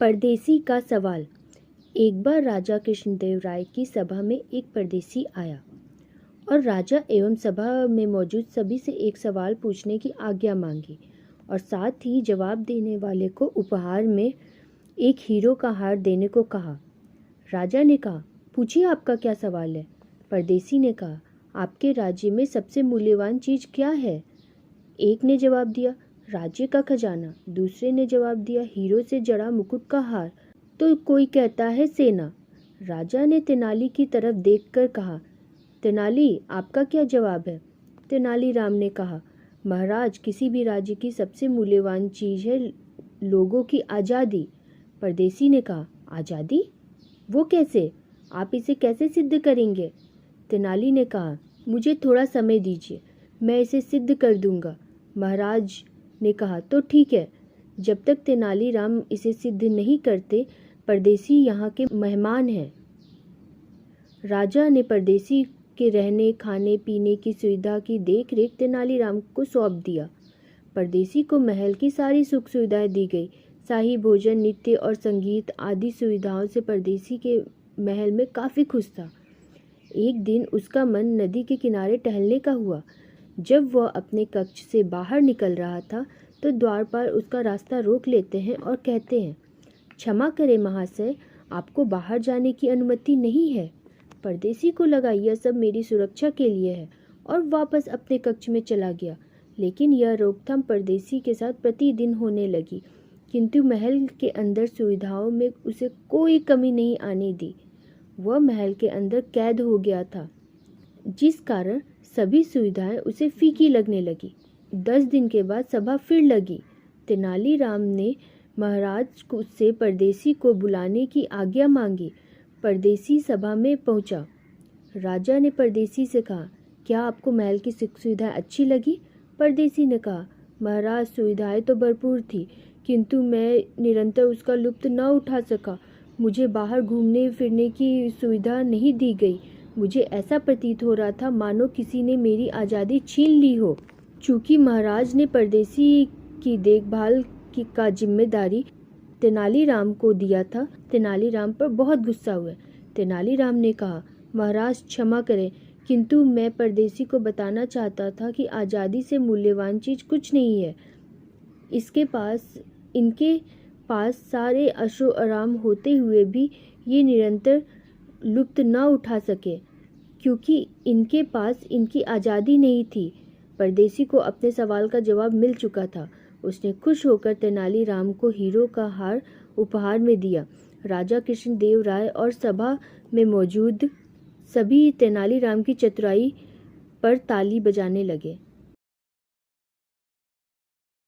परदेसी का सवाल। एक बार राजा कृष्णदेव राय की सभा में एक परदेसी आया और राजा एवं सभा में मौजूद सभी से एक सवाल पूछने की आज्ञा मांगी और साथ ही जवाब देने वाले को उपहार में एक हीरो का हार देने को कहा। राजा ने कहा, पूछिए आपका क्या सवाल है। परदेसी ने कहा, आपके राज्य में सबसे मूल्यवान चीज़ क्या है। एक ने जवाब दिया, राज्य का खजाना। दूसरे ने जवाब दिया, हीरो से जड़ा मुकुट का हार। तो कोई कहता है सेना। राजा ने तेनाली की तरफ देखकर कहा, तेनाली आपका क्या जवाब है। तेनालीराम ने कहा, महाराज किसी भी राज्य की सबसे मूल्यवान चीज़ है लोगों की आज़ादी। परदेसी ने कहा, आज़ादी? वो कैसे? आप इसे कैसे सिद्ध करेंगे। तेनाली ने कहा, मुझे थोड़ा समय दीजिए, मैं इसे सिद्ध कर दूंगा। महाराज ने कहा, तो ठीक है। जब तक तेनालीराम इसे सिद्ध नहीं करते, परदेसी यहाँ के मेहमान हैं। राजा ने परदेसी के रहने खाने पीने की सुविधा की देखरेख तेनालीराम को सौंप दिया। परदेसी को महल की सारी सुख सुविधाएं दी गई। शाही भोजन, नृत्य और संगीत आदि सुविधाओं से परदेसी के महल में काफ़ी खुश था। एक दिन उसका मन नदी के किनारे टहलने का हुआ। जब वह अपने कक्ष से बाहर निकल रहा था तो द्वारपाल उसका रास्ता रोक लेते हैं और कहते हैं, क्षमा करें महाशय, आपको बाहर जाने की अनुमति नहीं है। परदेसी को लगा यह सब मेरी सुरक्षा के लिए है और वापस अपने कक्ष में चला गया। लेकिन यह रोकथाम परदेसी के साथ प्रतिदिन होने लगी, किंतु महल के अंदर सुविधाओं में उसे कोई कमी नहीं आने दी। वह महल के अंदर कैद हो गया था, जिस कारण सभी सुविधाएं उसे फीकी लगने लगी। 10 दिन के बाद सभा फिर लगी। तेनालीराम ने महाराज से परदेसी को बुलाने की आज्ञा मांगी। परदेसी सभा में पहुंचा। राजा ने परदेसी से कहा, क्या आपको महल की सुख सुविधाएं अच्छी लगी। परदेसी ने कहा, महाराज सुविधाएं तो भरपूर थी, किंतु मैं निरंतर उसका लुत्फ न उठा सका। मुझे बाहर घूमने फिरने की सुविधा नहीं दी गई। मुझे ऐसा प्रतीत हो रहा था मानो किसी ने मेरी आज़ादी छीन ली हो। चूँकि महाराज ने परदेसी की देखभाल का जिम्मेदारी तेनालीराम को दिया था, तेनालीराम पर बहुत गुस्सा हुआ। तेनालीराम ने कहा, महाराज क्षमा करें, किंतु मैं परदेसी को बताना चाहता था कि आज़ादी से मूल्यवान चीज़ कुछ नहीं है। इनके पास सारे ऐशो आराम होते हुए भी ये निरंतर लुत्फ न उठा सके, क्योंकि इनके पास इनकी आज़ादी नहीं थी। परदेसी को अपने सवाल का जवाब मिल चुका था। उसने खुश होकर तेनालीराम को हीरो का हार उपहार में दिया। राजा कृष्णदेव राय और सभा में मौजूद सभी तेनालीराम की चतुराई पर ताली बजाने लगे।